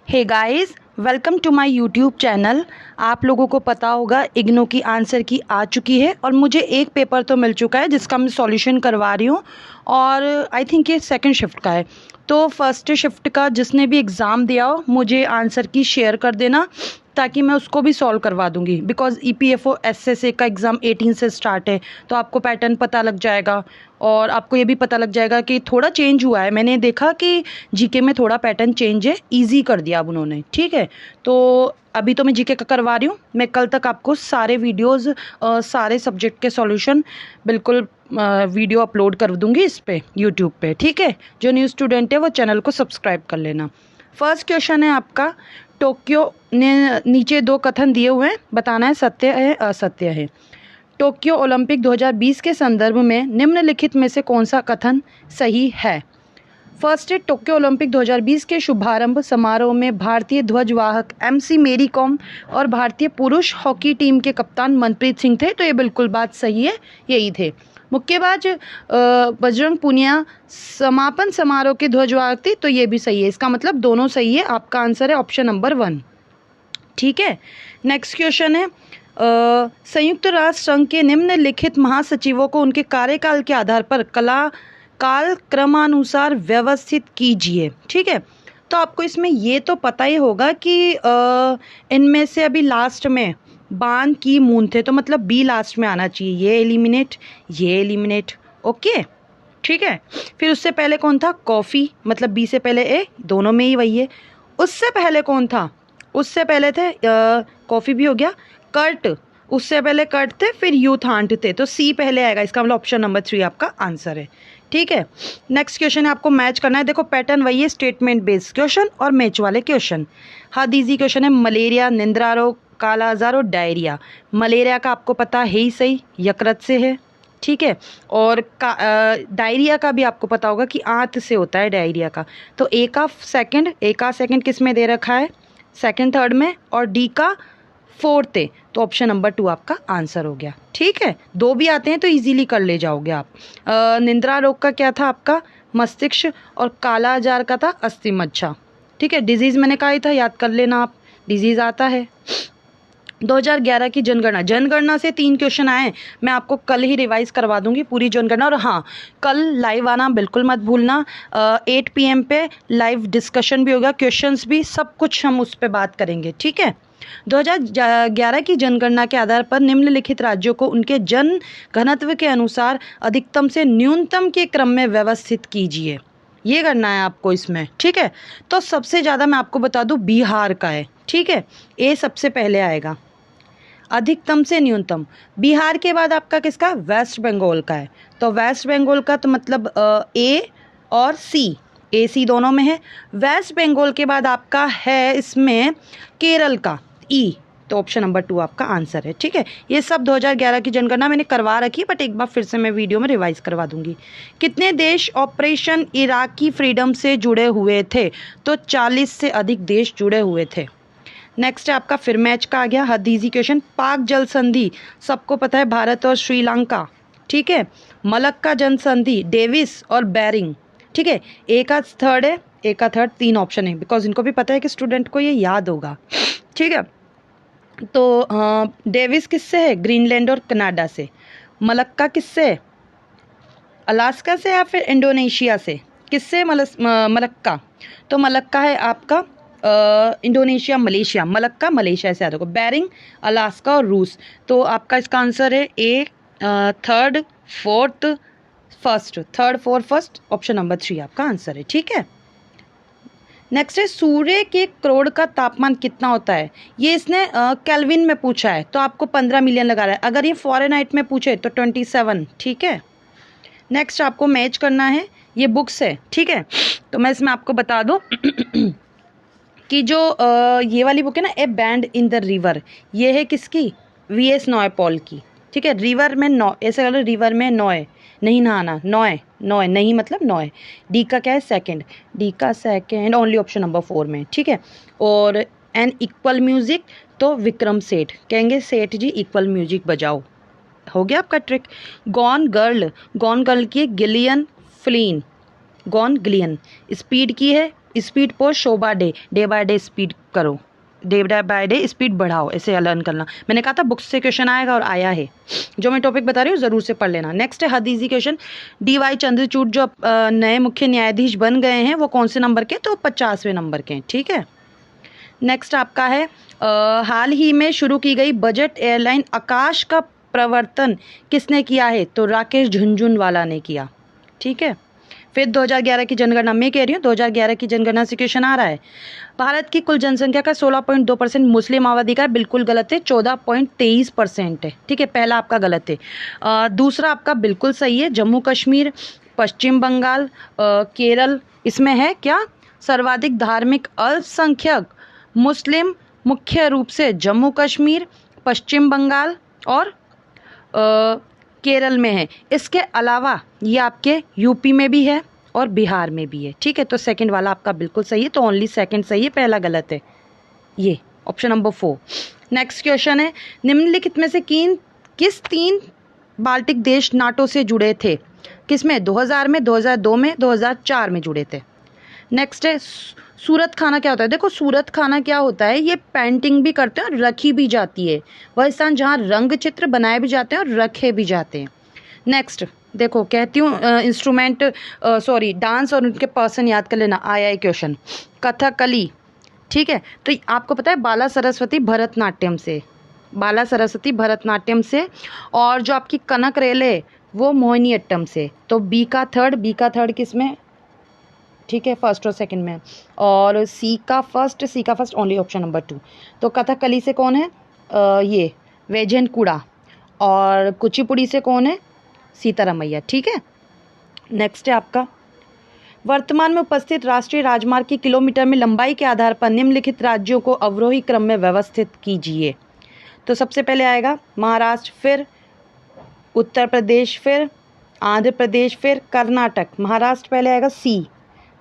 Hey guys, welcome to my YouTube channel. आप लोगों को पता होगा इग्नू की आंसर की आ चुकी है और मुझे एक पेपर तो मिल चुका है जिसका मैं सॉल्यूशन करवा रही हूँ और आई थिंक ये सेकंड शिफ्ट का है। तो फर्स्ट शिफ्ट का जिसने भी एग्ज़ाम दिया हो मुझे आंसर की शेयर कर देना ताकि मैं उसको भी सॉल्व करवा दूंगी। बिकॉज EPFO SSA का एग्ज़ाम 18 से स्टार्ट है तो आपको पैटर्न पता लग जाएगा और आपको ये भी पता लग जाएगा कि थोड़ा चेंज हुआ है। मैंने देखा कि जीके में थोड़ा पैटर्न चेंज है, इजी कर दिया अब उन्होंने। ठीक है, तो अभी तो मैं जीके का करवा रही हूँ। मैं कल तक आपको सारे वीडियोस सारे सब्जेक्ट के सॉल्यूशन बिल्कुल वीडियो अपलोड कर दूंगी इस पे यूट्यूब पे। ठीक है, जो न्यू स्टूडेंट है वो चैनल को सब्सक्राइब कर लेना। फर्स्ट क्वेश्चन है आपका, टोक्यो ने नीचे दो कथन दिए हुए हैं, बताना है सत्य है असत्य है। टोक्यो ओलंपिक 2020 के संदर्भ में निम्नलिखित में से कौन सा कथन सही है। फर्स्ट है, टोक्यो ओलंपिक 2020 के शुभारंभ समारोह में भारतीय ध्वजवाहक MC मेरी कॉम और भारतीय पुरुष हॉकी टीम के कप्तान मनप्रीत सिंह थे। तो ये बिल्कुल बात सही है, यही थे। मुक्केबाज बजरंग पुनिया समापन समारोह के ध्वजवाहक थे। तो ये भी सही है, इसका मतलब दोनों सही है। आपका आंसर है ऑप्शन नंबर 1। ठीक है, नेक्स्ट क्वेश्चन है, संयुक्त राष्ट्र संघ के निम्नलिखित महासचिवों को उनके कार्यकाल के आधार पर काल क्रमानुसार व्यवस्थित कीजिए। ठीक है, तो आपको इसमें ये तो पता ही होगा कि इनमें से अभी लास्ट में बान की मून थे, तो मतलब बी लास्ट में आना चाहिए। ये एलिमिनेट ओके। ठीक है, फिर उससे पहले कौन था, कॉफ़ी, मतलब बी से पहले ए, दोनों में ही वही है। उससे पहले कौन था, उससे पहले थे कॉफ़ी भी हो गया, कर्ट, उससे पहले कर्ट थे, फिर यूथांट थे। तो सी पहले आएगा, इसका मतलब ऑप्शन नंबर 3 आपका आंसर है। ठीक है, नेक्स्ट क्वेश्चन है, आपको मैच करना है। देखो पैटर्न वही है, स्टेटमेंट बेस्ड क्वेश्चन और मैच वाले क्वेश्चन। हद ईजी क्वेश्चन है, मलेरिया, निंद्रा रोग, काला आजार और डायरिया। मलेरिया का आपको पता है ही सही, यकृत से है। ठीक है, और डायरिया का भी आपको पता होगा कि आंत से होता है डायरिया का। तो ए का सेकंड किस में दे रखा है, सेकंड थर्ड में, और डी का फोर्थ है। तो ऑप्शन नंबर 2 आपका आंसर हो गया। ठीक है, दो भी आते हैं तो इजीली कर ले जाओगे आप। निंद्रा रोग का क्या था आपका, मस्तिष्क, और काला आजार का था अस्थि मज्जा। ठीक है, डिजीज मैंने कहा ही था, याद कर लेना आप, डिजीज आता है। 2011 की जनगणना से 3 क्वेश्चन आए, मैं आपको कल ही रिवाइज करवा दूंगी पूरी जनगणना। और हाँ, कल लाइव आना बिल्कुल मत भूलना। 8 PM पे लाइव डिस्कशन भी होगा, क्वेश्चंस भी, सब कुछ हम उस पर बात करेंगे। ठीक है, 2011 की जनगणना के आधार पर निम्नलिखित राज्यों को उनके जन घनत्व के अनुसार अधिकतम से न्यूनतम के क्रम में व्यवस्थित कीजिए। ये करना है आपको इसमें। ठीक है, तो सबसे ज़्यादा मैं आपको बता दूं बिहार का है। ठीक है, ए सबसे पहले आएगा, अधिकतम से न्यूनतम। बिहार के बाद आपका किसका, वेस्ट बंगाल का है। तो वेस्ट बंगाल का तो मतलब ए और सी, AC दोनों में है। वेस्ट बंगाल के बाद आपका है इसमें केरल का, ई। तो ऑप्शन नंबर 2 आपका आंसर है। ठीक है, ये सब 2011 की जनगणना मैंने करवा रखी, बट एक बार फिर से मैं वीडियो में रिवाइज करवा दूंगी। कितने देश ऑपरेशन इराकी फ्रीडम से जुड़े हुए थे, तो 40 से अधिक देश जुड़े हुए थे। नेक्स्ट है आपका, फिर मैच का आ गया, हद ईजी क्वेश्चन। पाक जल संधि सबको पता है, भारत और श्रीलंका। ठीक है, मलक्का जल संधि, डेविस और बेरिंग। ठीक है, ए का थर्ड 3 ऑप्शन है, बिकॉज इनको भी पता है कि स्टूडेंट को ये याद होगा। ठीक है, तो डेविस किससे है, ग्रीनलैंड और कनाडा से। मलक्का किससे है, अलास्का से या फिर इंडोनेशिया से। किससे मलक्का, तो मलक्का है आपका इंडोनेशिया मलेशिया, मलक्का मलेशिया से याद होगा। बेरिंग अलास्का और रूस। तो आपका इसका आंसर है A third fourth first, option number 3 आपका आंसर है। ठीक है, नेक्स्ट है, सूर्य के करोड़ का तापमान कितना होता है। ये इसने केल्विन में पूछा है, तो आपको 15 मिलियन लगा रहा है। अगर ये फॉरेनहाइट में पूछे तो 27। ठीक है, नेक्स्ट आपको मैच करना है, ये बुक्स है। ठीक है, तो मैं इसमें आपको बता दूं कि जो ये वाली बुक है ना, A band in the river, ये है किसकी, VS नॉयपॉल की। ठीक है, रिवर में ऐसे करो, रिवर में नॉय नहीं नहाना, नॉय नहीं मतलब नॉय। डी का क्या है, सेकंड ओनली, ऑप्शन नंबर 4 में। ठीक है, और एन इक्वल म्यूजिक, तो विक्रम सेठ कहेंगे, सेठ जी इक्वल म्यूजिक बजाओ। हो गया आपका ट्रिक। गॉन गर्ल की है Gillian Flint, gone Gillian. Speed की है speed post Shobha day by day speed करो, डे बाय डे स्पीड बढ़ाओ, ऐसे लर्न करना। मैंने कहा था बुक्स से क्वेश्चन आएगा और आया है, जो मैं टॉपिक बता रही हूँ ज़रूर से पढ़ लेना। नेक्स्ट है हद इजी क्वेश्चन, DY चंद्रचूड़ जो नए मुख्य न्यायाधीश बन गए हैं वो कौन से नंबर के, तो 50वें नंबर के हैं, ठीक है। नेक्स्ट आपका है हाल ही में शुरू की गई बजट एयरलाइन आकाश का प्रवर्तन किसने किया है, तो राकेश झुनझुनवाला ने किया, ठीक है। फिर 2011 की जनगणना, मैं कह रही हूँ 2011 की जनगणना से क्वेश्चन आ रहा है। भारत की कुल जनसंख्या का 16.2% मुस्लिम आबादी का, बिल्कुल गलत है, 14.23% है, ठीक है, पहला आपका गलत है। दूसरा आपका बिल्कुल सही है, जम्मू कश्मीर, पश्चिम बंगाल, केरल, इसमें है क्या, सर्वाधिक धार्मिक अल्पसंख्यक मुस्लिम मुख्य रूप से जम्मू कश्मीर, पश्चिम बंगाल और केरल में है। इसके अलावा ये आपके यूपी में भी है और बिहार में भी है, ठीक है। तो सेकंड वाला आपका बिल्कुल सही है, तो ओनली सेकंड सही है, पहला गलत है, ये ऑप्शन नंबर 4। नेक्स्ट क्वेश्चन है निम्नलिखित में से किस 3 बाल्टिक देश नाटो से जुड़े थे, किसमें, 2000 में, 2002 में, 2004 में जुड़े थे। नेक्स्ट है सूरत खाना क्या होता है। देखो सूरत खाना क्या होता है, ये पेंटिंग भी करते हैं और रखी भी जाती है, वह स्थान जहाँ रंग चित्र बनाए भी जाते हैं और रखे भी जाते हैं। नेक्स्ट देखो कहती हूँ इंस्ट्रूमेंट डांस और उनके पर्सन याद कर लेना, आया है क्वेश्चन, कथकली, ठीक है। तो आपको पता है बाला सरस्वती भरतनाट्यम से, बाला सरस्वती भरतनाट्यम से, और जो आपकी कनक रेले है वो मोहिनीअट्टम से। तो बी का थर्ड किस में, ठीक है, फर्स्ट और सेकंड में, और सी का फर्स्ट ओनली ऑप्शन नंबर 2। तो कथकली से कौन है, ये वेजनकुड़ा, और कुचिपुड़ी से कौन है, सीतारामैया, ठीक है। नेक्स्ट है आपका वर्तमान में उपस्थित राष्ट्रीय राजमार्ग की किलोमीटर में लंबाई के आधार पर निम्नलिखित राज्यों को अवरोही क्रम में व्यवस्थित कीजिए। तो सबसे पहले आएगा महाराष्ट्र, फिर उत्तर प्रदेश, फिर आंध्र प्रदेश, फिर कर्नाटक। महाराष्ट्र पहले आएगा सी,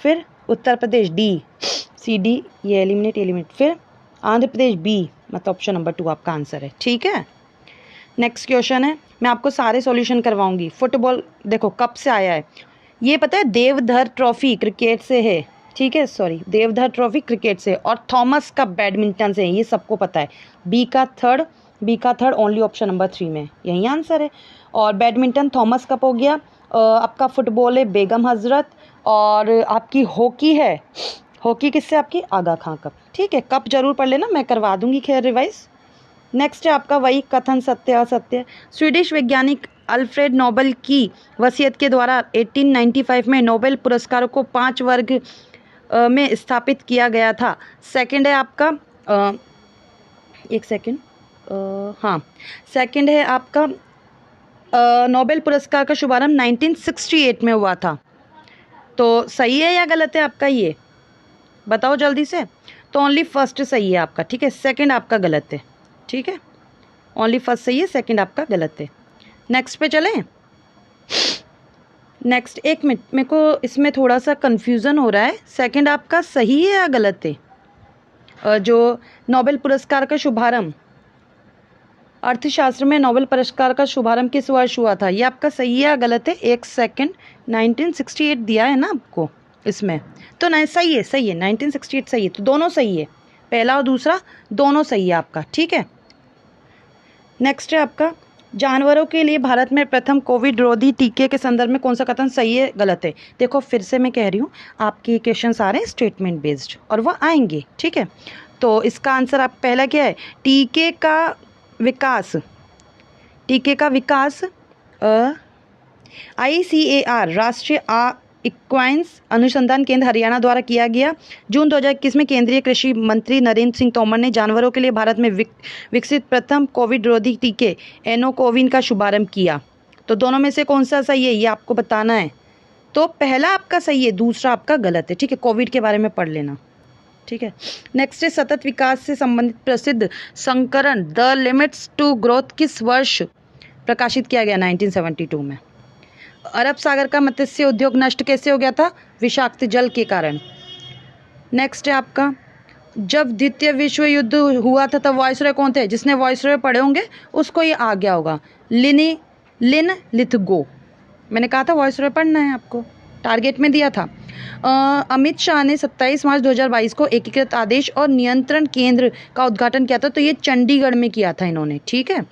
फिर Uttar Pradesh D, C D ये एलिमिनेट, फिर आंध्र प्रदेश बी, मतलब ऑप्शन नंबर 2 आपका आंसर है, ठीक है। नेक्स्ट क्वेश्चन है, मैं आपको सारे सॉल्यूशन करवाऊंगी। फुटबॉल देखो कब से आया है, ये पता है देवधर ट्रॉफी क्रिकेट से है, ठीक है, देवधर ट्रॉफी क्रिकेट से, और थॉमस कप बैडमिंटन से है, ये सबको पता है। बी का थर्ड ओनली ऑप्शन नंबर 3 में यही आंसर है। और बैडमिंटन थॉमस कप हो गया, आपका फुटबॉल है बेगम हजरत, और आपकी हॉकी है, हॉकी किससे, आपकी आगा खां कप, ठीक है। कप जरूर पढ़ लेना, मैं करवा दूंगी खैर रिवाइज। नेक्स्ट है आपका वही कथन सत्य असत्य। स्वीडिश वैज्ञानिक अल्फ्रेड नोबेल की वसीयत के द्वारा 1895 में नोबेल पुरस्कारों को 5 वर्ग में स्थापित किया गया था। सेकंड है आपका सेकंड है आपका नोबेल पुरस्कार का शुभारंभ 1968 में हुआ था। तो सही है या गलत है आपका, ये बताओ जल्दी से। तो ओनली फर्स्ट सही है आपका, ठीक है, सेकंड आपका गलत है, ठीक है। ओनली फर्स्ट सही है, सेकंड आपका गलत है। नेक्स्ट पे चलें। नेक्स्ट एक मिनट, मेरे को इसमें थोड़ा सा कंफ्यूजन हो रहा है, सेकंड आपका सही है या गलत है। जो नोबेल पुरस्कार का शुभारंभ, अर्थशास्त्र में नोबेल पुरस्कार का शुभारंभ किस वर्ष हुआ था, ये आपका सही है या गलत है। एक सेकंड, 1968 दिया है ना आपको इसमें, तो नहीं सही है 1968 सही है, तो दोनों सही है, पहला और दूसरा दोनों सही है आपका, ठीक है। नेक्स्ट है आपका जानवरों के लिए भारत में प्रथम कोविड रोधी टीके के संदर्भ में कौन सा कथन सही है गलत है। देखो फिर से मैं कह रही हूँ, आपके क्वेश्चन आ रहे हैं स्टेटमेंट बेस्ड और वह आएंगे, ठीक है। तो इसका आंसर आप पहला क्या है, टीके का विकास ICAR राष्ट्रीय इक्वाइंस अनुसंधान केंद्र हरियाणा द्वारा किया गया। जून 2021 में केंद्रीय कृषि मंत्री नरेंद्र सिंह तोमर ने जानवरों के लिए भारत में विकसित प्रथम कोविड रोधी टीके एनोकोविन का शुभारंभ किया। तो दोनों में से कौन सा सही है ये आपको बताना है। तो पहला आपका सही है, दूसरा आपका गलत है, ठीक है। कोविड के बारे में पढ़ लेना, ठीक है। नेक्स्ट है सतत विकास से संबंधित प्रसिद्ध संकरण द लिमिट्स टू ग्रोथ किस वर्ष प्रकाशित किया गया, 1972 में। अरब सागर का मत्स्य उद्योग नष्ट कैसे हो गया था, विषाक्त जल के कारण। नेक्स्ट है आपका जब द्वितीय विश्व युद्ध हुआ था तब वॉइसरॉय कौन थे, जिसने वॉइसरॉय पढ़े होंगे उसको ये आ गया होगा, लिन लिथगो। मैंने कहा था वॉइसरॉय पढ़ना है आपको, टारगेट में दिया था। अमित शाह ने 27 मार्च 2022 को एकीकृत आदेश और नियंत्रण केंद्र का उद्घाटन किया था, तो ये चंडीगढ़ में किया था इन्होंने, ठीक है।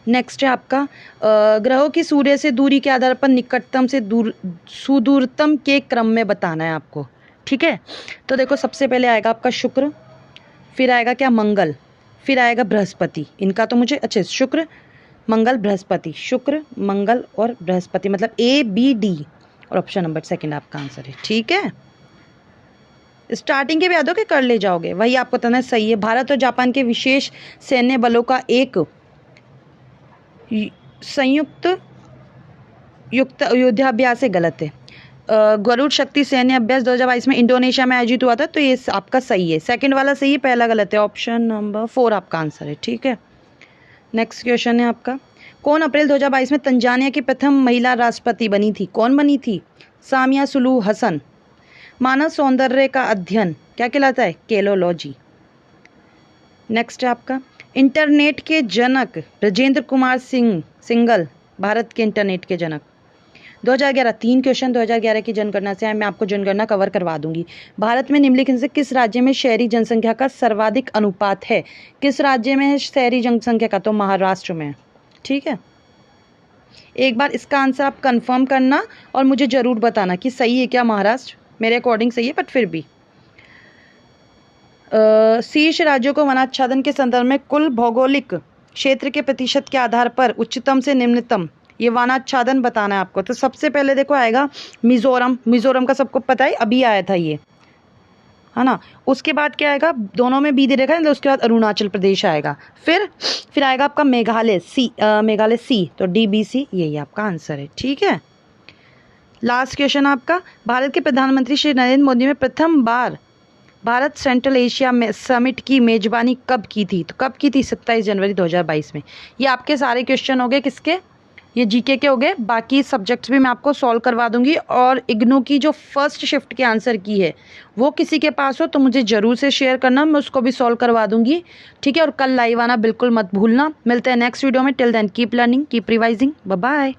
नेक्स्ट है आपका ग्रहों की सूर्य से दूरी के आधार पर निकटतम से सुदूरतम के क्रम में बताना है आपको, ठीक है। तो देखो सबसे पहले आएगा आपका शुक्र, फिर आएगा क्या मंगल, फिर आएगा बृहस्पति। इनका तो मुझे अच्छे शुक्र मंगल बृहस्पति, शुक्र मंगल और बृहस्पति, मतलब ABD और ऑप्शन नंबर सेकंड आपका आंसर है, ठीक है। स्टार्टिंग के भी याद हो के कर ले जाओगे, वही आपको बताना सही है। भारत और जापान के विशेष सैन्य बलों का एक संयुक्त युद्धाभ्यास है, गलत है। गरुड़ शक्ति सैन्य अभ्यास 2022 में इंडोनेशिया में आयोजित हुआ था, तो ये आपका सही है। सेकंड वाला सही है, पहला गलत है, ऑप्शन नंबर 4 आपका आंसर है, ठीक है। नेक्स्ट क्वेश्चन है आपका, कौन अप्रैल 2022 में तंजानिया की प्रथम महिला राष्ट्रपति बनी थी? कौन बनी थी? सामिया सुलूहु हसन। मानव सौंदर्य का अध्ययन क्या कहलाता है? केलोलॉजी। नेक्स्ट है आपका, इंटरनेट के जनक राजेंद्र कुमार सिंगल, भारत के इंटरनेट के जनक। 2011 3 क्वेश्चन 2011 की जनगणना से मैं आपको जनगणना कवर करवा दूंगी। भारत में निम्नलिखित से किस राज्य में शहरी जनसंख्या का सर्वाधिक अनुपात है? किस राज्य में है शहरी जनसंख्या का? तो महाराष्ट्र में, ठीक है। एक बार इसका आंसर आप कंफर्म करना और मुझे जरूर बताना कि सही है क्या महाराष्ट्र। मेरे अकॉर्डिंग सही है, बट फिर भी शीर्ष राज्यों को वनाच्छादन के संदर्भ में कुल भौगोलिक क्षेत्र के प्रतिशत के आधार पर उच्चतम से निम्नतम ये वनाच्छादन बताना है आपको। तो सबसे पहले देखो आएगा मिजोरम, मिजोरम का सबको पता है, अभी आया था ये, है ना। उसके बाद क्या आएगा, दोनों में बी दे रखा है, उसके बाद अरुणाचल प्रदेश आएगा। फिर आएगा आपका मेघालय मेघालय सी, तो DBC यही आपका आंसर है, ठीक है। लास्ट क्वेश्चन आपका, भारत के प्रधानमंत्री श्री नरेंद्र मोदी ने प्रथम बार भारत सेंट्रल एशिया में समिट की मेजबानी कब की थी? तो कब की थी? 27 जनवरी 2022 में। ये आपके सारे क्वेश्चन हो गए किसके? ये GK के हो गए। बाकी सब्जेक्ट्स भी मैं आपको सॉल्व करवा दूंगी, और इग्नू की जो फर्स्ट शिफ्ट के आंसर की है वो किसी के पास हो तो मुझे ज़रूर से शेयर करना, मैं उसको भी सॉल्व करवा दूंगी, ठीक है। और कल लाइव आना बिल्कुल मत भूलना। मिलते हैं नेक्स्ट वीडियो में। Till then keep learning, keep revising, bye bye.